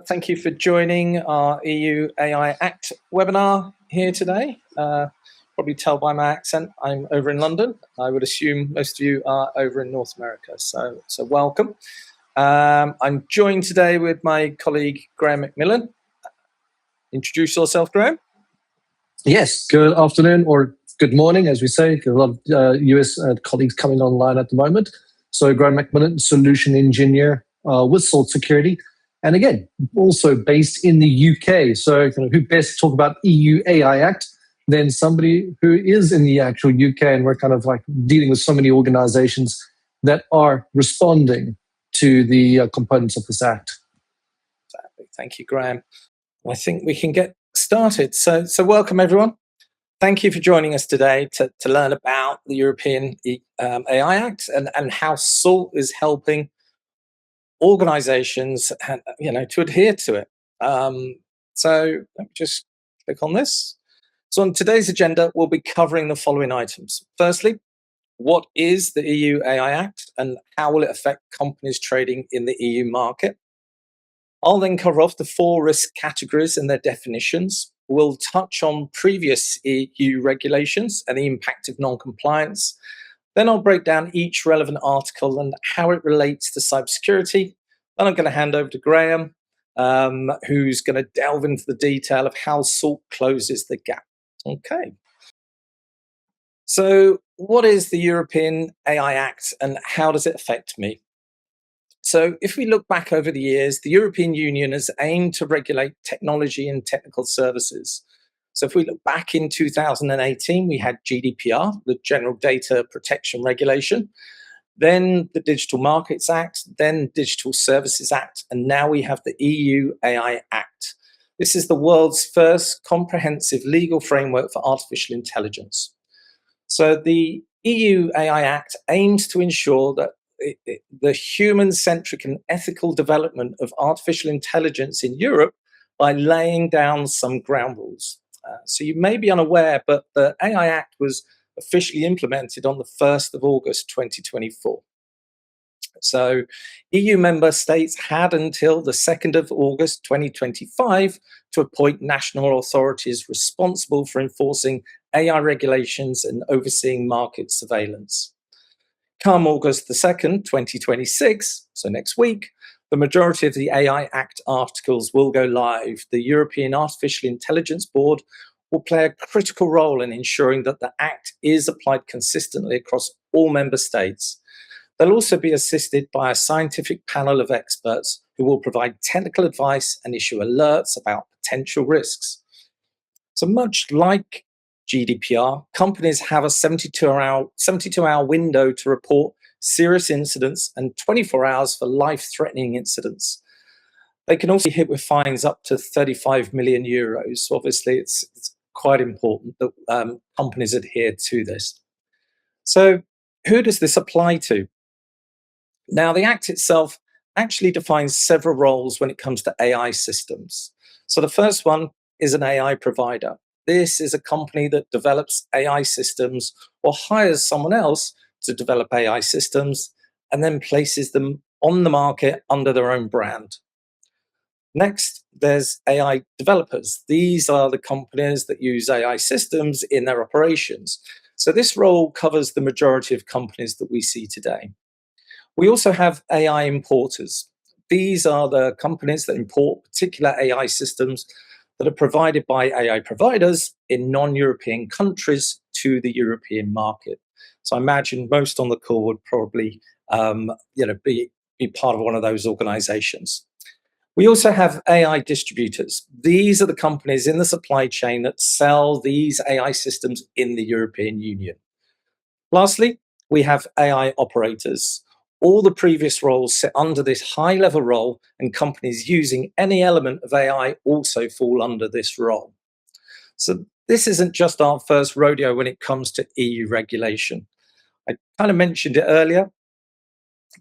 Thank you for joining our EU AI Act webinar here today. Probably tell by my accent, I'm over in London. I would assume most of you are over in North America, so welcome. I'm joined today with my colleague, Graham Macmillan. Introduce yourself, Graham. Yes, good afternoon or good morning, as we say. A lot of US colleagues coming online at the moment. So Graham Macmillan, solution engineer with Salt Security. And again, also based in the UK. So who best to talk about EU AI Act than somebody who is in the actual UK, and we're kind of like dealing with so many organizations that are responding to the components of this act. Exactly. Thank you, Graham. I think we can get started. So welcome everyone. Thank you for joining us today to learn about the European AI Act and how SALT is helping organizations to adhere to it. So let me just click on this. So on today's agenda, we'll be covering the following items. Firstly, what is the EU AI Act and how will it affect companies trading in the EU market? I'll then cover off the 4 risk categories and their definitions. We'll touch on previous EU regulations and the impact of non-compliance. Then I'll break down each relevant article and how it relates to cybersecurity. Then I'm going to hand over to Graham, who's going to delve into the detail of how SALT closes the gap. Okay. So what is the European AI Act and how does it affect me? So if we look back over the years, the European Union has aimed to regulate technology and technical services. So if we look back in 2018, we had GDPR, the General Data Protection Regulation, then the Digital Markets Act, then Digital Services Act, and now we have the EU AI Act. This is the world's first comprehensive legal framework for artificial intelligence. So the EU AI Act aims to ensure that the human-centric and ethical development of artificial intelligence in Europe by laying down some ground rules. So you may be unaware, but the AI Act was officially implemented on the 1st of August 2024. So EU member states had until the 2nd of August 2025 to appoint national authorities responsible for enforcing AI regulations and overseeing market surveillance. Come August the 2nd, 2026, so next week, the majority of the AI Act articles will go live. The European Artificial Intelligence Board will play a critical role in ensuring that the Act is applied consistently across all member states. They'll also be assisted by a scientific panel of experts who will provide technical advice and issue alerts about potential risks. So much like GDPR, companies have a 72-hour window to report serious incidents and 24 hours for life-threatening incidents. They can also be hit with fines up to 35 million euros. So obviously, it's quite important that companies adhere to this. So who does this apply to? Now, the Act itself actually defines several roles when it comes to AI systems. So the first one is an AI provider. This is a company that develops AI systems or hires someone else to develop AI systems and then places them on the market under their own brand. Next, there's AI developers. These are the companies that use AI systems in their operations. So this role covers the majority of companies that we see today. We also have AI importers. These are the companies that import particular AI systems that are provided by AI providers in non-European countries to the European market. So I imagine most on the call would probably be part of one of those organizations. We also have AI distributors. These are the companies in the supply chain that sell these AI systems in the European Union. Lastly, we have AI operators. All the previous roles sit under this high-level role, and companies using any element of AI also fall under this role. So this isn't just our first rodeo when it comes to EU regulation. I kind of mentioned it earlier,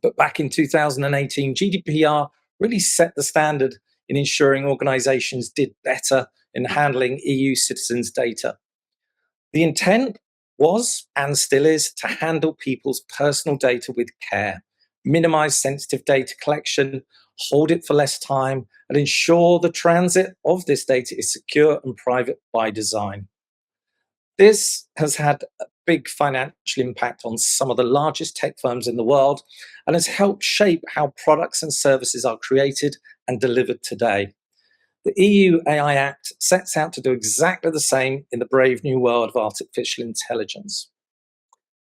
but back in 2018, GDPR really set the standard in ensuring organizations did better in handling EU citizens' data. The intent was, and still is, to handle people's personal data with care, minimize sensitive data collection, hold it for less time, and ensure the transit of this data is secure and private by design. This has had a big financial impact on some of the largest tech firms in the world and has helped shape how products and services are created and delivered today. The EU AI Act sets out to do exactly the same in the brave new world of artificial intelligence.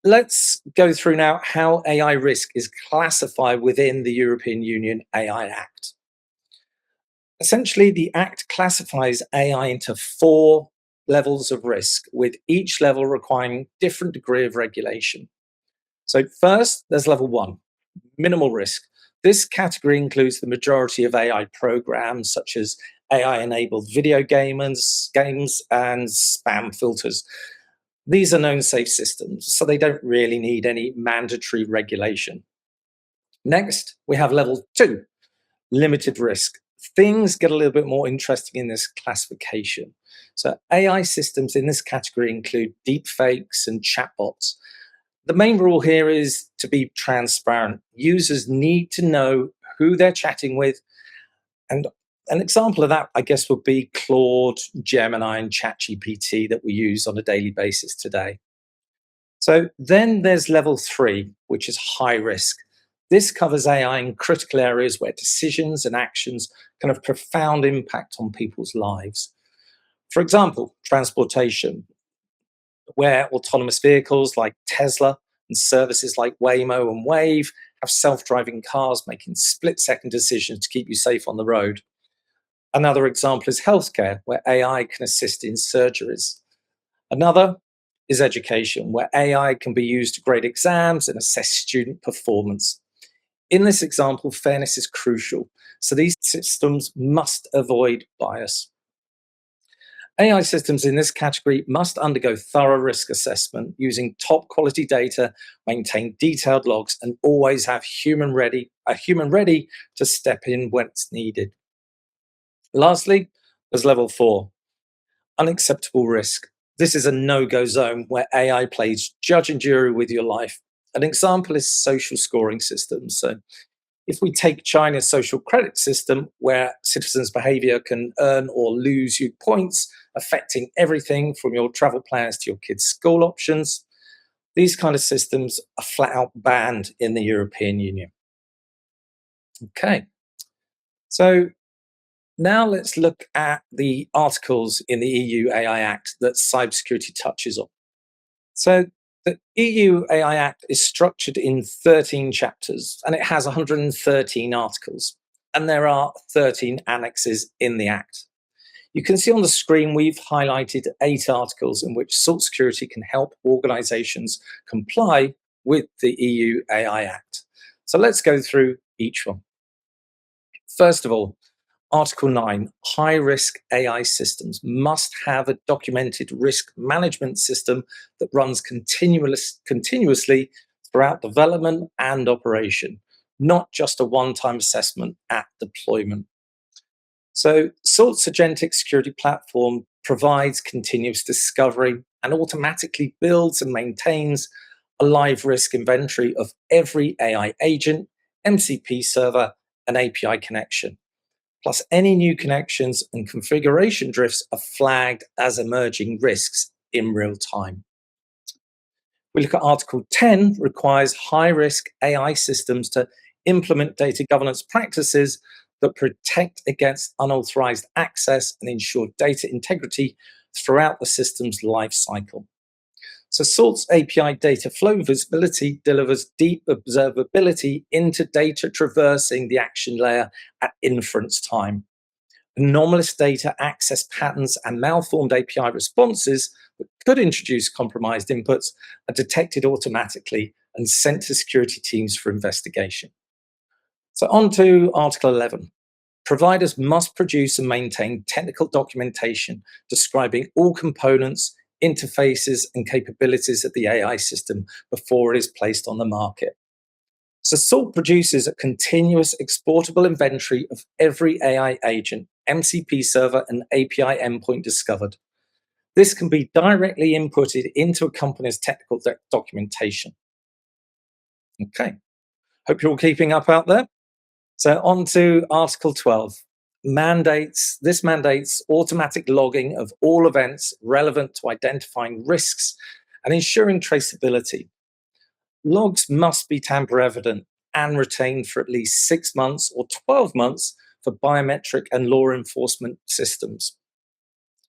Let's go through now how AI risk is classified within the European Union AI Act. Essentially, the Act classifies AI into four levels of risk, with each level requiring different degree of regulation. So first, there's level one, minimal risk. This category includes the majority of AI programs, such as AI-enabled video games and spam filters. These are known safe systems, so they don't really need any mandatory regulation. Next, we have level two, limited risk. Things get a little bit more interesting in this classification. So AI systems in this category include deepfakes and chatbots. The main rule here is to be transparent. Users need to know who they're chatting with. And an example of that, I guess, would be Claude, Gemini, and ChatGPT that we use on a daily basis today. So then there's level three, which is high risk. This covers AI in critical areas where decisions and actions can have profound impact on people's lives. For example, transportation, where autonomous vehicles like Tesla and services like Waymo and Wave have self-driving cars making split-second decisions to keep you safe on the road. Another example is healthcare, where AI can assist in surgeries. Another is education, where AI can be used to grade exams and assess student performance. In this example, fairness is crucial, so these systems must avoid bias. AI systems in this category must undergo thorough risk assessment using top quality data, maintain detailed logs, and always have a human ready to step in when it's needed. Lastly, there's level four, unacceptable risk. This is a no-go zone where AI plays judge and jury with your life. An example is social scoring systems. So if we take China's social credit system, where citizens' behavior can earn or lose you points, affecting everything from your travel plans to your kids' school options, these kind of systems are flat out banned in the European Union. Okay, so now let's look at the articles in the EU AI Act that cybersecurity touches on. So the EU AI Act is structured in 13 chapters and it has 113 articles. And there are 13 annexes in the Act. You can see on the screen we've highlighted 8 articles in which salt security can help organizations comply with the EU AI Act. So let's go through each one. First of all, Article 9, high-risk AI systems must have a documented risk management system that runs continuously throughout development and operation, not just a one-time assessment at deployment. So SALT's agentic security platform provides continuous discovery and automatically builds and maintains a live risk inventory of every AI agent, MCP server, and API connection. Plus, any new connections and configuration drifts are flagged as emerging risks in real time. We look at Article 10 requires high-risk AI systems to implement data governance practices that protect against unauthorized access and ensure data integrity throughout the system's life cycle. So SALT's API data flow visibility delivers deep observability into data traversing the action layer at inference time. Anomalous data access patterns and malformed API responses that could introduce compromised inputs are detected automatically and sent to security teams for investigation. So on to Article 11. Providers must produce and maintain technical documentation describing all components, interfaces, and capabilities of the AI system before it is placed on the market. So SALT produces a continuous exportable inventory of every AI agent, MCP server, and API endpoint discovered. This can be directly inputted into a company's technical documentation. Okay, hope you're all keeping up out there. So on to Article 12. This mandates automatic logging of all events relevant to identifying risks and ensuring traceability. Logs must be tamper evident and retained for at least 6 months or 12 months for biometric and law enforcement systems.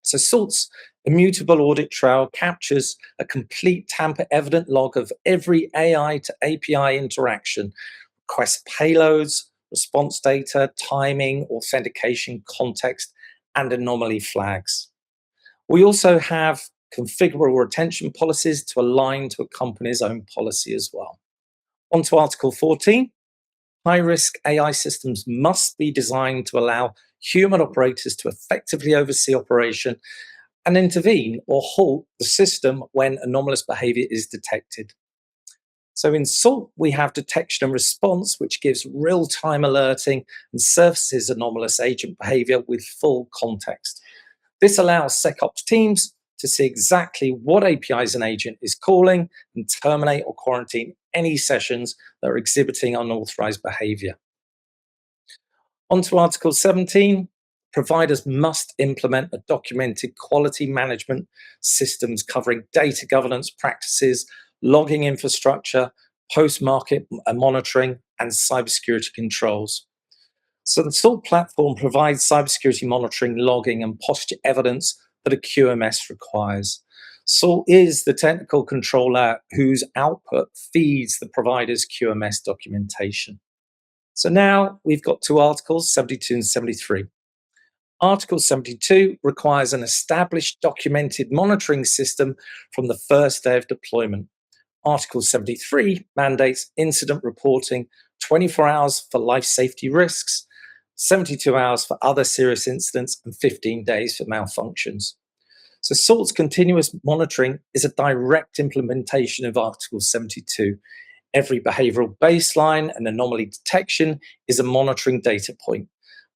So SALT's immutable audit trail captures a complete tamper evident log of every AI to API interaction, request payloads, response data, timing, authentication, context, and anomaly flags. We also have configurable retention policies to align to a company's own policy as well. On to Article 14. High-risk AI systems must be designed to allow human operators to effectively oversee operation and intervene or halt the system when anomalous behavior is detected. So in SALT, we have detection and response, which gives real-time alerting and surfaces anomalous agent behavior with full context. This allows SecOps teams to see exactly what APIs an agent is calling and terminate or quarantine any sessions that are exhibiting unauthorized behavior. On to Article 17. Providers must implement a documented quality management systems covering data governance practices, logging infrastructure, post-market monitoring, and cybersecurity controls. So the SALT platform provides cybersecurity monitoring, logging, and posture evidence that a QMS requires. SALT is the technical controller whose output feeds the provider's QMS documentation. So now we've got two articles, 72 and 73. Article 72 requires an established documented monitoring system from the first day of deployment. Article 73 mandates incident reporting 24 hours for life safety risks, 72 hours for other serious incidents, and 15 days for malfunctions. So SALT's continuous monitoring is a direct implementation of Article 72. Every behavioral baseline and anomaly detection is a monitoring data point.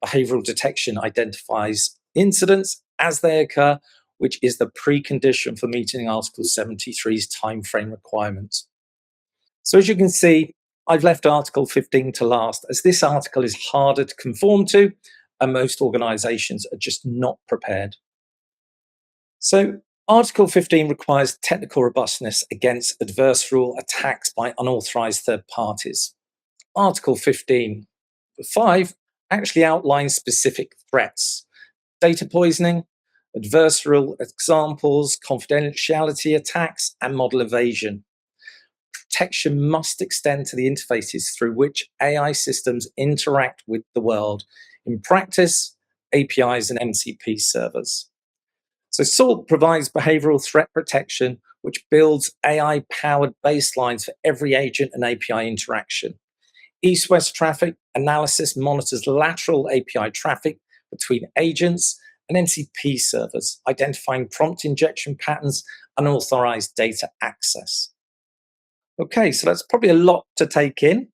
Behavioral detection identifies incidents as they occur, which is the precondition for meeting Article 73's timeframe requirements. So as you can see, I've left Article 15 to last, as this article is harder to conform to, and most organizations are just not prepared. So Article 15 requires technical robustness against adversarial attacks by unauthorized third parties. Article 15.5 actually outlines specific threats: data poisoning, adversarial examples, confidentiality attacks, and model evasion. Protection must extend to the interfaces through which AI systems interact with the world. In practice, APIs and MCP servers. So SALT provides behavioral threat protection, which builds AI-powered baselines for every agent and API interaction. East-west traffic analysis monitors lateral API traffic between agents and MCP servers, identifying prompt injection patterns, unauthorized data access. Okay, so that's probably a lot to take in,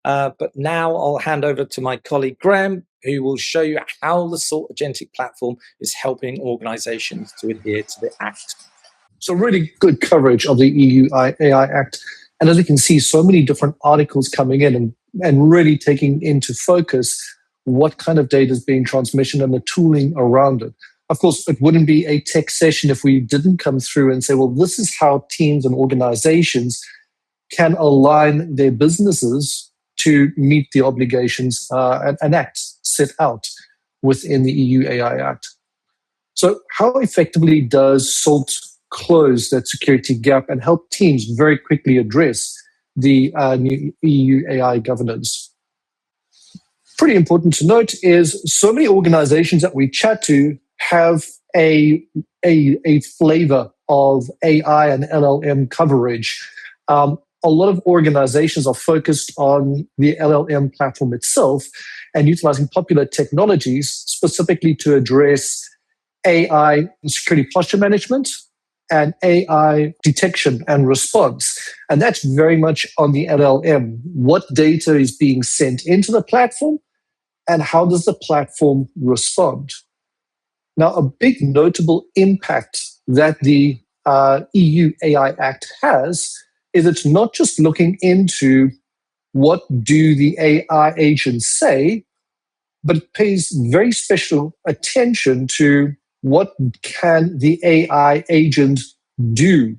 but now I'll hand over to my colleague Graham, who will show you how the SALT agentic platform is helping organizations to adhere to the Act. So really good coverage of the EU AI Act. And as you can see, so many different articles coming in and really taking into focus what kind of data is being transmitted and the tooling around it. Of course, it wouldn't be a tech session if we didn't come through and say, well, this is how teams and organizations can align their businesses to meet the obligations and acts set out within the EU AI Act. So how effectively does SALT close that security gap and help teams very quickly address the new EU AI governance? Pretty important to note is so many organizations that we chat to have a flavor of AI and LLM coverage. A lot of organizations are focused on the LLM platform itself and utilizing popular technologies specifically to address AI security posture management and AI detection and response. And that's very much on the LLM. What data is being sent into the platform and how does the platform respond? Now, a big notable impact that the EU AI Act has is it's not just looking into what do the AI agents say, but it pays very special attention to what can the AI agent do.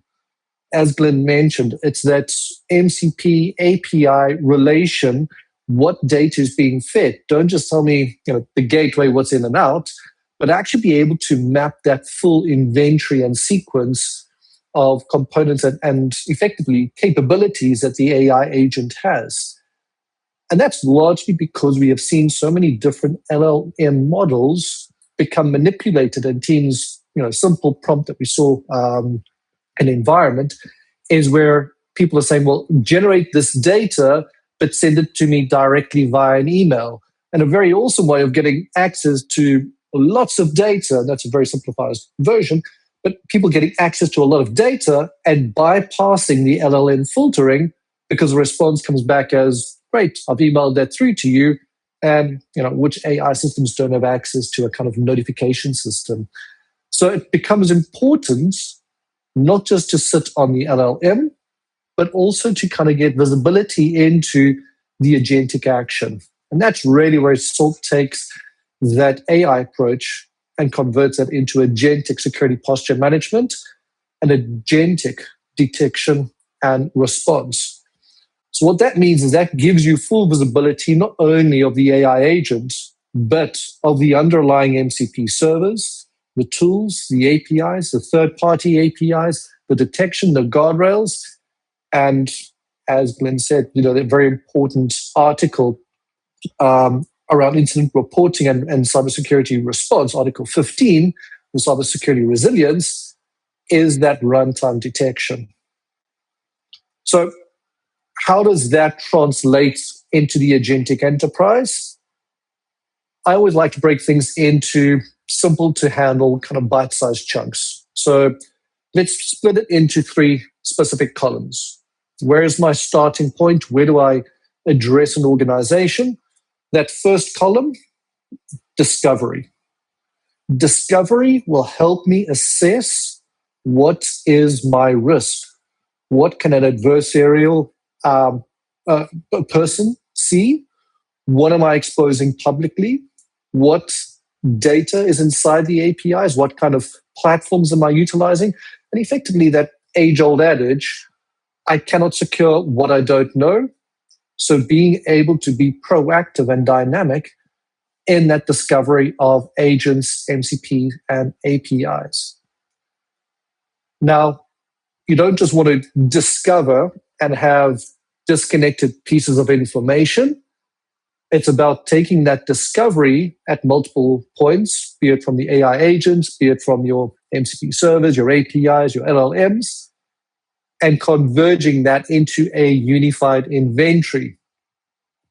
As Glenn mentioned, it's that MCP API relation. What data is being fed? Don't just tell me, the gateway, what's in and out, but actually be able to map that full inventory and sequence of components and effectively capabilities that the AI agent has. And that's largely because we have seen so many different LLM models become manipulated, and teams, simple prompt that we saw an environment is where people are saying, well, generate this data, but send it to me directly via an email. And a very awesome way of getting access to lots of data, and that's a very simplified version, but people getting access to a lot of data and bypassing the LLM filtering because the response comes back as, great, I've emailed that through to you. And which AI systems don't have access to a kind of notification system. So it becomes important not just to sit on the LLM, but also to kind of get visibility into the agentic action. And that's really where Salt takes that AI approach and converts that into agentic security posture management and agentic detection and response. So what that means is that gives you full visibility not only of the AI agent, but of the underlying MCP servers, the tools, the APIs, the third-party APIs, the detection, the guardrails, and as Glenn said, that very important article around incident reporting and cybersecurity response, Article 15, the cybersecurity resilience, is that runtime detection. So how does that translate into the agentic enterprise? I always like to break things into simple to handle kind of bite-sized chunks. So let's split it into 3 specific columns. Where is my starting point? Where do I address an organization? That first column, discovery. Discovery will help me assess what is my risk. What can an adversarial person see? What am I exposing publicly? What data is inside the APIs? What kind of platforms am I utilizing? And effectively, that age-old adage, I cannot secure what I don't know. So being able to be proactive and dynamic in that discovery of agents, MCP, and APIs. Now, you don't just want to discover and have disconnected pieces of information. It's about taking that discovery at multiple points, be it from the AI agents, be it from your MCP servers, your APIs, your LLMs, and converging that into a unified inventory.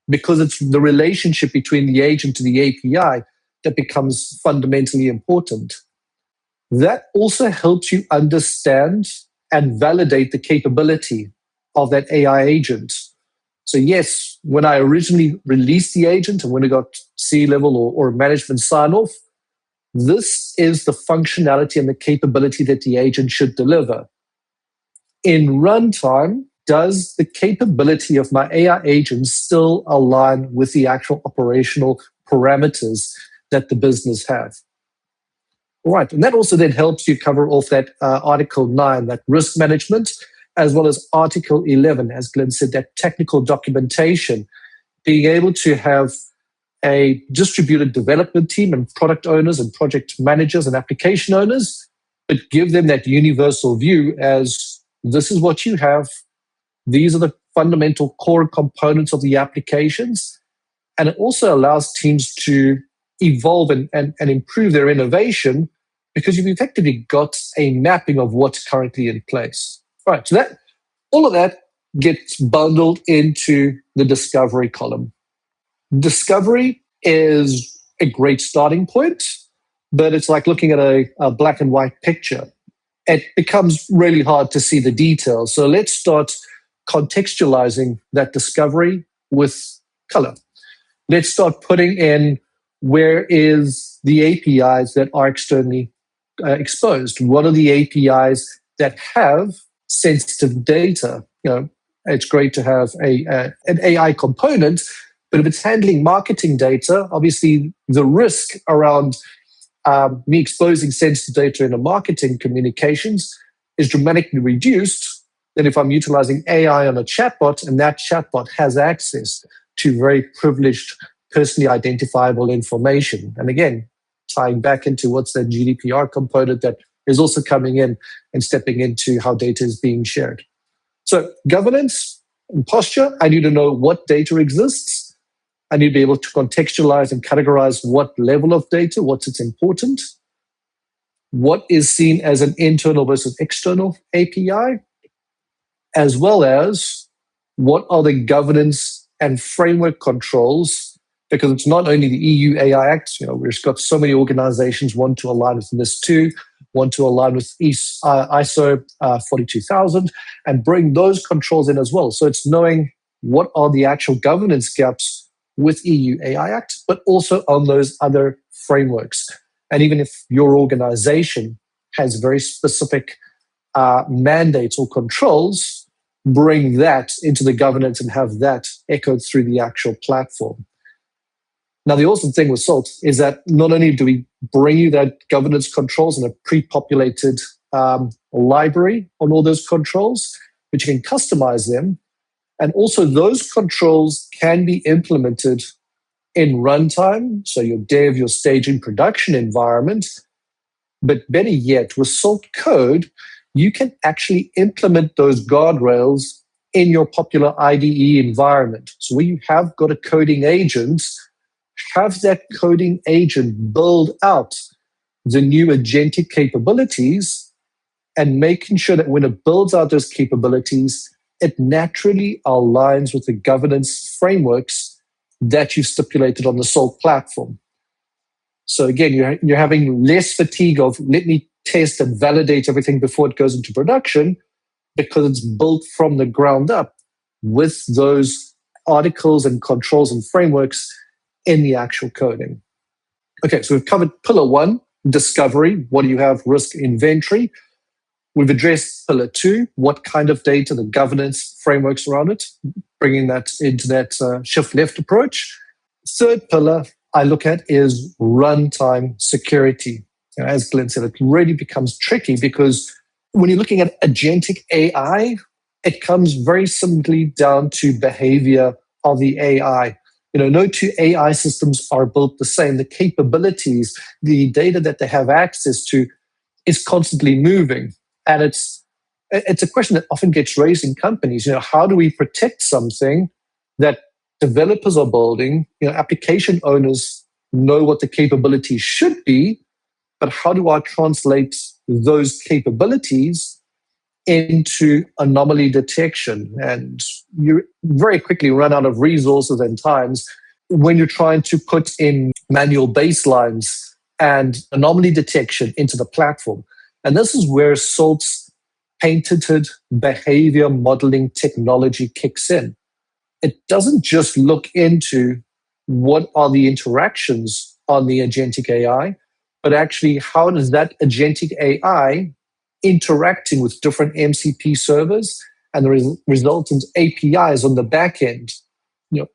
Because it's the relationship between the agent to the API that becomes fundamentally important. That also helps you understand and validate the capability of that AI agent. So yes, when I originally released the agent and when it got C-level or management sign-off, this is the functionality and the capability that the agent should deliver. In runtime, does the capability of my AI agent still align with the actual operational parameters that the business have? All right, and that also then helps you cover off that Article 9, that risk management, as well as Article 11, as Glenn said, that technical documentation, being able to have a distributed development team and product owners and project managers and application owners, but give them that universal view as this is what you have. These are the fundamental core components of the applications. And it also allows teams to evolve and improve their innovation because you've effectively got a mapping of what's currently in place. All right, so that all of that gets bundled into the discovery column. Discovery is a great starting point, but it's like looking at a black and white picture. It becomes really hard to see the details. So let's start contextualizing that discovery with color. Let's start putting in where is the APIs that are externally exposed. What are the APIs that have sensitive data? It's great to have an AI component, but if it's handling marketing data, obviously the risk around me exposing sensitive data in a marketing communications is dramatically reduced than if I'm utilizing AI on a chatbot and that chatbot has access to very privileged, personally identifiable information. And again, tying back into what's that GDPR component that is also coming in and stepping into how data is being shared. So governance and posture, I need to know what data exists. I need to be able to contextualize and categorize what level of data, what's its important, what is seen as an internal versus external API, as well as what are the governance and framework controls, because it's not only the EU AI Act, we've got so many organizations want to align with NIS2, want to align with ISO 42000 and bring those controls in as well. So it's knowing what are the actual governance gaps with EU AI Act, but also on those other frameworks. And even if your organization has very specific mandates or controls, bring that into the governance and have that echoed through the actual platform. Now, the awesome thing with SALT is that not only do we bring you that governance controls in a pre-populated library on all those controls, but you can customize them. And also those controls can be implemented in runtime, so your dev, your staging, production environment. But better yet, with SALT code, you can actually implement those guardrails in your popular IDE environment. So where you have got a coding agent, have that coding agent build out the new agentic capabilities and making sure that when it builds out those capabilities, it naturally aligns with the governance frameworks that you've stipulated on the SALT platform. So again, you're having less fatigue of let me test and validate everything before it goes into production, because it's built from the ground up with those articles and controls and frameworks in the actual coding. Okay, so we've covered pillar one, discovery. What do you have? Risk inventory. We've addressed pillar two, what kind of data, the governance frameworks around it, bringing that into that shift left approach. Third pillar I look at is runtime security. As Glenn said, it really becomes tricky because when you're looking at agentic AI, it comes very simply down to behavior of the AI. No two AI systems are built the same. The capabilities, the data that they have access to is constantly moving. And it's a question that often gets raised in companies. How do we protect something that developers are building? Application owners know what the capabilities should be, but how do I translate those capabilities into anomaly detection? And you very quickly run out of resources and times when you're trying to put in manual baselines and anomaly detection into the platform. And this is where SALT's patented behavior modeling technology kicks in. It doesn't just look into what are the interactions on the agentic AI, but actually how does that agentic AI interacting with different MCP servers and the resultant APIs on the back end.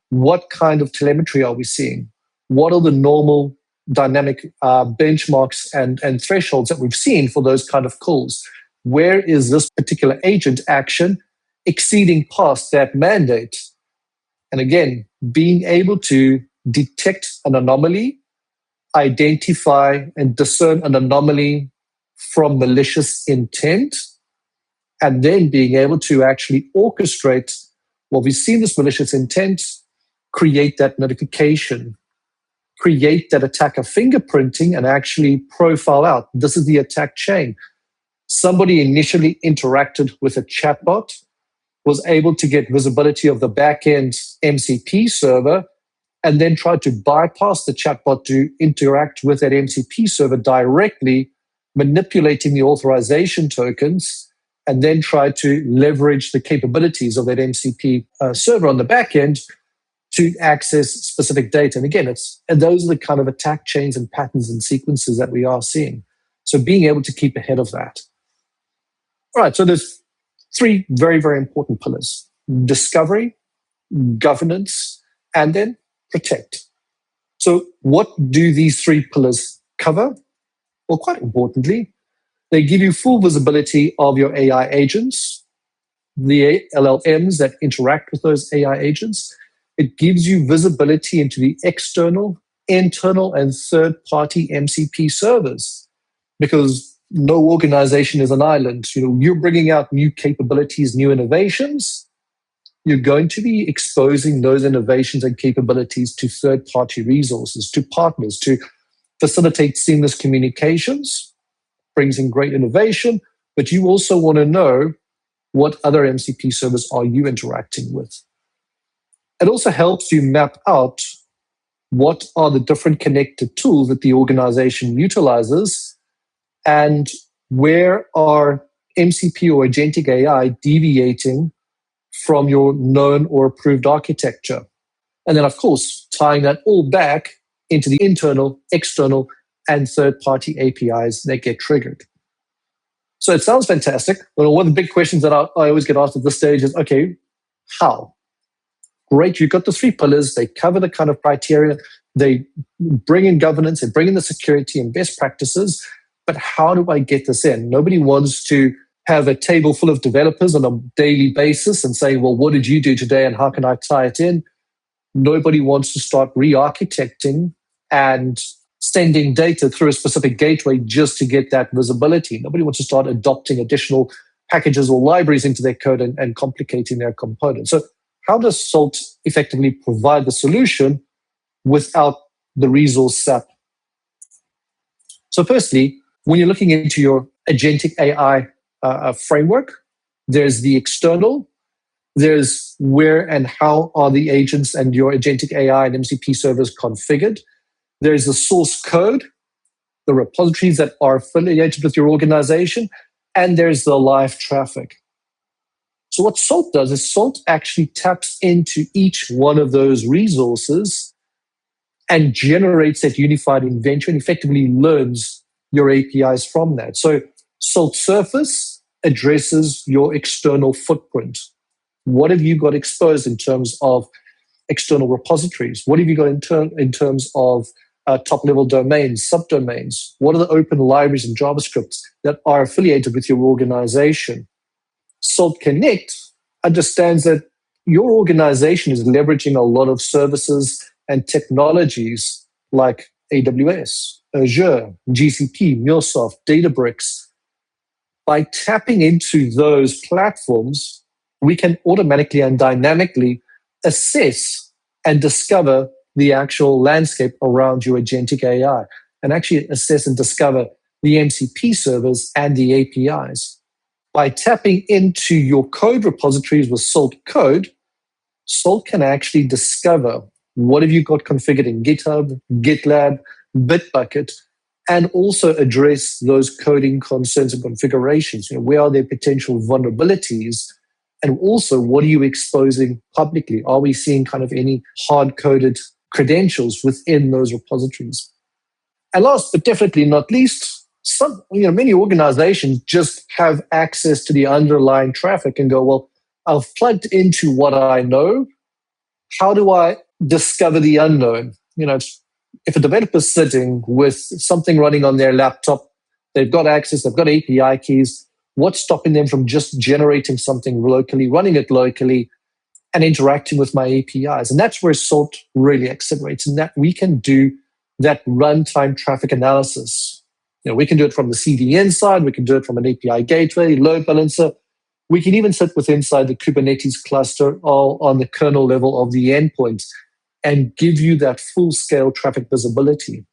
What kind of telemetry are we seeing? What are the normal dynamic benchmarks and thresholds that we've seen for those kind of calls? Where is this particular agent action exceeding past that mandate? And again, being able to detect an anomaly, identify and discern an anomaly from malicious intent, and then being able to actually orchestrate, well, we've seen this malicious intent, create that notification, create that attacker fingerprinting, and actually profile out. This is the attack chain. Somebody initially interacted with a chatbot, was able to get visibility of the back-end MCP server, and then tried to bypass the chatbot to interact with that MCP server directly, manipulating the authorization tokens, and then try to leverage the capabilities of that MCP server on the back end to access specific data. And again, those are the kind of attack chains and patterns and sequences that we are seeing. So being able to keep ahead of that. All right, so there's three very, very important pillars. discovery, governance, and then protect. So what do these three pillars cover? Well, quite importantly, they give you full visibility of your AI agents, the LLMs that interact with those AI agents. It gives you visibility into the external, internal, and third-party MCP servers, because no organization is an island. You're bringing out new capabilities, new innovations. You're going to be exposing those innovations and capabilities to third-party resources, to partners, to facilitate seamless communications, brings in great innovation, but you also want to know what other MCP servers are you interacting with. It also helps you map out what are the different connected tools that the organization utilizes and where are MCP or agentic AI deviating from your known or approved architecture. And then, of course, tying that all back into the internal, external, and third-party APIs that get triggered. So it sounds fantastic. But one of the big questions that I always get asked at this stage is, okay, how? Great, you've got the three pillars. They cover the kind of criteria. They bring in governance. They bring in the security and best practices. But how do I get this in? Nobody wants to have a table full of developers on a daily basis and say, well, what did you do today and how can I tie it in? Nobody wants to start re-architecting and sending data through a specific gateway just to get that visibility. Nobody wants to start adopting additional packages or libraries into their code and complicating their components. So how does SALT effectively provide the solution without the resource SAP? So firstly, when you're looking into your agentic AI framework, there's the external, there's where and how are the agents and your agentic AI and MCP servers configured. There's the source code, the repositories that are affiliated with your organization, and there's the live traffic. So what SALT does is SALT actually taps into each one of those resources and generates that unified inventory and effectively learns your APIs from that. So SALT Surface addresses your external footprint. What have you got exposed in terms of external repositories? What have you got in terms of top-level domains, subdomains? What are the open libraries and JavaScript that are affiliated with your organization? SALT Connect understands that your organization is leveraging a lot of services and technologies like AWS, Azure, GCP, MuleSoft, Databricks. By tapping into those platforms, we can automatically and dynamically assess and discover the actual landscape around your agentic AI and actually assess and discover the MCP servers and the APIs. By tapping into your code repositories with SALT Code, SALT can actually discover what have you got configured in GitHub, GitLab, Bitbucket, and also address those coding concerns and configurations. Where are there potential vulnerabilities? And also, what are you exposing publicly? Are we seeing kind of any hard-coded credentials within those repositories? And last but definitely not least, many organizations just have access to the underlying traffic and go, well, I've plugged into what I know. How do I discover the unknown? If a developer's sitting with something running on their laptop, they've got access, they've got API keys, what's stopping them from just generating something locally, running it locally, and interacting with my APIs? And that's where SALT really accelerates, in that we can do that runtime traffic analysis. We can do it from the CDN side, we can do it from an API gateway, load balancer. We can even sit with inside the Kubernetes cluster or on the kernel level of the endpoint and give you that full-scale traffic visibility.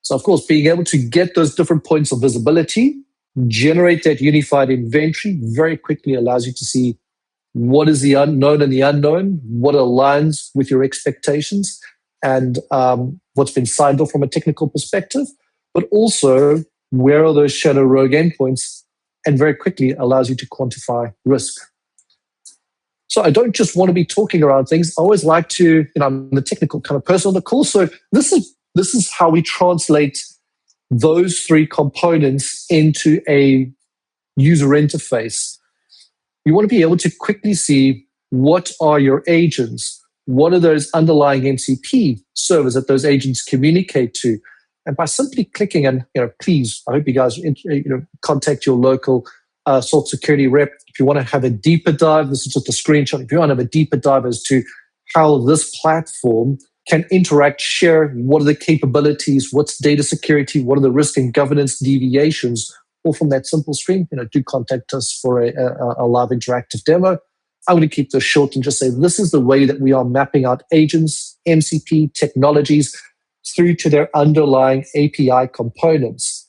So, of course, being able to get those different points of visibility, generate that unified inventory very quickly allows you to see what is the unknown and the unknown, what aligns with your expectations, and what's been signed off from a technical perspective, but also where are those shadow rogue endpoints, and very quickly allows you to quantify risk. So I don't just want to be talking around things. I always like to, I'm the technical kind of person on the call. So this is how we translate those three components into a user interface. You want to be able to quickly see what are your agents? What are those underlying MCP servers that those agents communicate to? And by simply clicking, and please, I hope you guys contact your local salt security rep if you want to have a deeper dive. This is just a screenshot. If you want to have a deeper dive as to how this platform can interact, share, what are the capabilities, what's data security, what are the risk and governance deviations, all from that simple screen, do contact us for a live interactive demo. I'm going to keep this short and just say this is the way that we are mapping out agents, MCP technologies through to their underlying API components.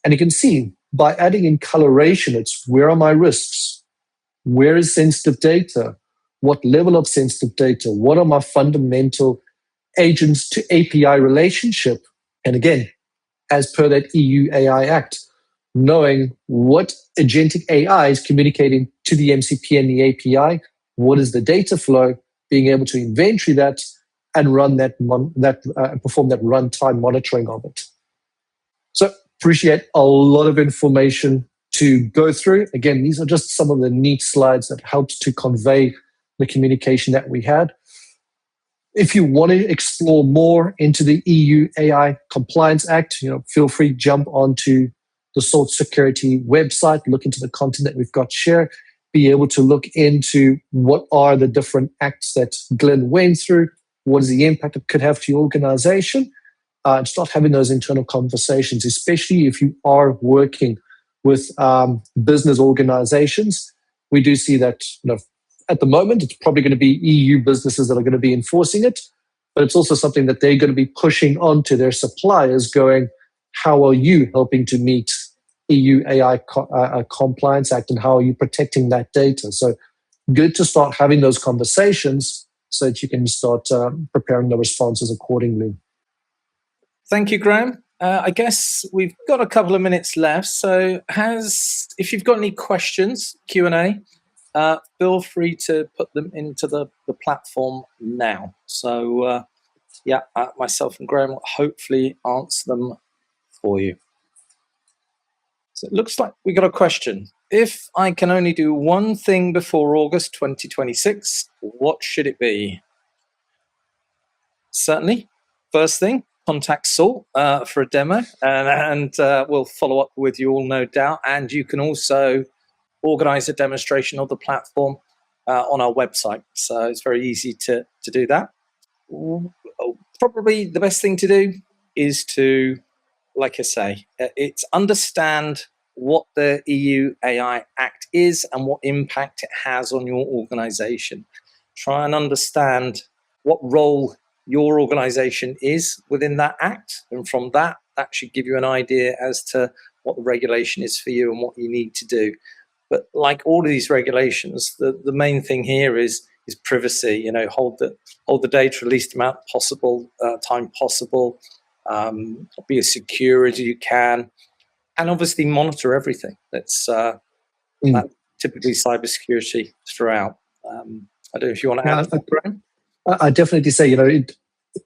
And you can see by adding in coloration, it's where are my risks? Where is sensitive data? What level of sensitive data? What are my fundamental agents to API relationship? And again, as per that EU AI Act, knowing what agentic AI is communicating to the MCP and the API, what is the data flow, being able to inventory that and run perform that runtime monitoring of it. So appreciate a lot of information to go through. Again, these are just some of the neat slides that helped to convey the communication that we had. If you want to explore more into the EU AI Compliance Act, feel free to jump onto the Salt Security website, look into the content that we've got shared, be able to look into what are the different acts that Glenn went through, what is the impact it could have to your organization, and start having those internal conversations, especially if you are working with business organizations. We do see that at the moment, it's probably going to be EU businesses that are going to be enforcing it, but it's also something that they're going to be pushing onto their suppliers going, how are you helping to meet EU AI Compliance Act and how are you protecting that data? So good to start having those conversations so that you can start preparing the responses accordingly. Thank you, Graham. I guess we've got a couple of minutes left. So if you've got any questions, Q&A, feel free to put them into the platform now. So myself and Graham will hopefully answer them for you. So it looks like we got a question. If I can only do one thing before August 2026, what should it be? Certainly, first thing, contact Salt for a demo, and we'll follow up with you all, no doubt. And you can also organize a demonstration of the platform on our website. So it's very easy to do that. Probably the best thing to do is to, like I say, it's understand what the EU AI Act is and what impact it has on your organization. Try and understand what role your organization is within that act. And from that should give you an idea as to what the regulation is for you and what you need to do. But like all of these regulations, the main thing here is privacy. Hold the data the least amount possible, time possible. Be as secure as you can, and obviously monitor everything. That's typically cybersecurity throughout. I don't know if you want to add to that, Graham. I definitely say,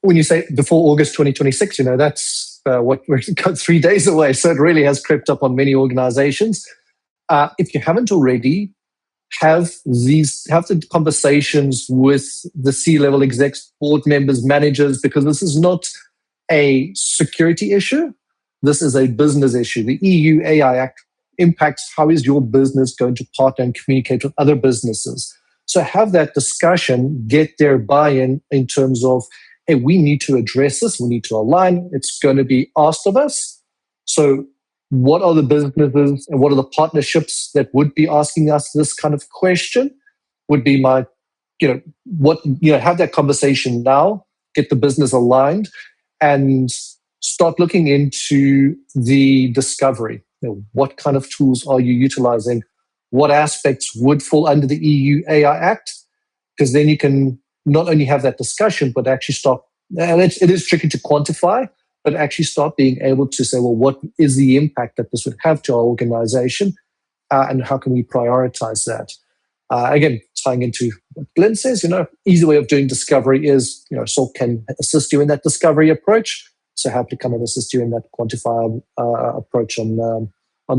when you say before August 2026, that's what we're 3 days away. So it really has crept up on many organizations. If you haven't already, have the conversations with the C-level execs, board members, managers, because this is not a security issue. This is a business issue. The EU AI Act impacts how is your business going to partner and communicate with other businesses. So have that discussion, get their buy-in in terms of, hey, we need to address this, we need to align, it's going to be asked of us. So what are the businesses and what are the partnerships that would be asking us this kind of question? Would be my, have that conversation now, get the business aligned, and start looking into the discovery. What kind of tools are you utilizing? What aspects would fall under the EU AI Act? Because then you can not only have that discussion, but actually start, and it is tricky to quantify, but actually start being able to say, well, what is the impact that this would have to our organization, and how can we prioritize that? Again, tying into what Glenn says, easy way of doing discovery is, Salt can assist you in that discovery approach. So happy to come and assist you in that quantifiable approach on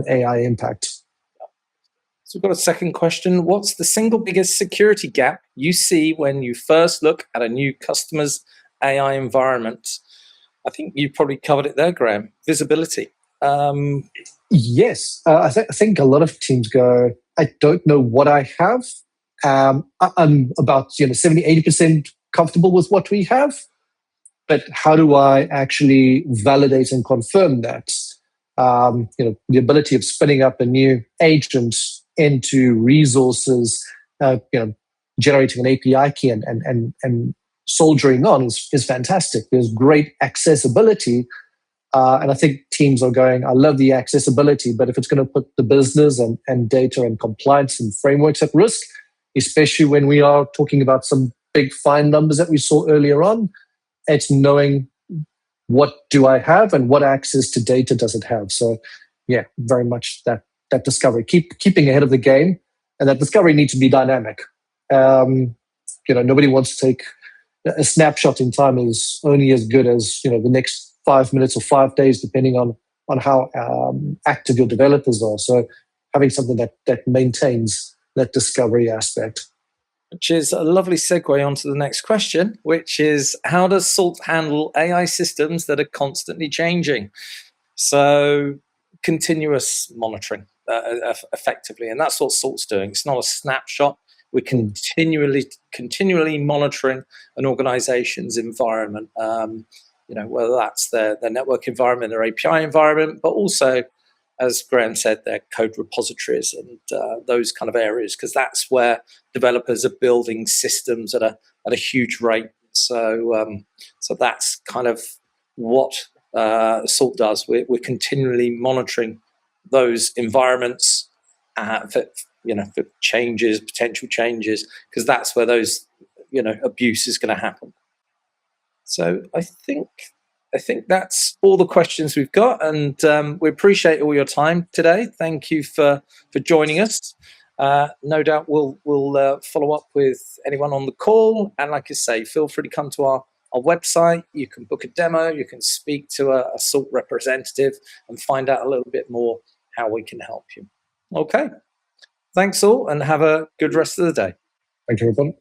AI impact. So we've got a second question. What's the single biggest security gap you see when you first look at a new customer's AI environment? I think you probably covered it there, Graham. Visibility. Yes, I think a lot of teams go, I don't know what I have. I'm about 70, 80% comfortable with what we have, but how do I actually validate and confirm that? The ability of spinning up a new agent into resources, generating an API key and soldiering on is fantastic. There's great accessibility. And I think teams are going, I love the accessibility, but if it's going to put the business and data and compliance and frameworks at risk, especially when we are talking about some big fine numbers that we saw earlier on, it's knowing what do I have and what access to data does it have. So yeah, very much that discovery, keeping ahead of the game, and that discovery needs to be dynamic. Nobody wants to take a snapshot in time is only as good as the next 5 minutes or 5 days, depending on how active your developers are. So having something that maintains that discovery aspect. Which is a lovely segue onto the next question, which is how does Salt handle AI systems that are constantly changing? So continuous monitoring effectively, and that's what Salt's doing. It's not a snapshot. We're continually monitoring an organization's environment, whether that's their network environment, their API environment, but also, as Graham said, their code repositories and those kind of areas, because that's where developers are building systems at a huge rate. So that's kind of what Salt does. We're continually monitoring those environments for changes, potential changes, because that's where those abuse is going to happen. So I think that's all the questions we've got, and we appreciate all your time today. Thank you for joining us. No doubt we'll follow up with anyone on the call, and like I say, feel free to come to our website. You can book a demo, you can speak to a Salt representative and find out a little bit more how we can help you. Okay, thanks all, and have a good rest of the day. Thank you, everyone.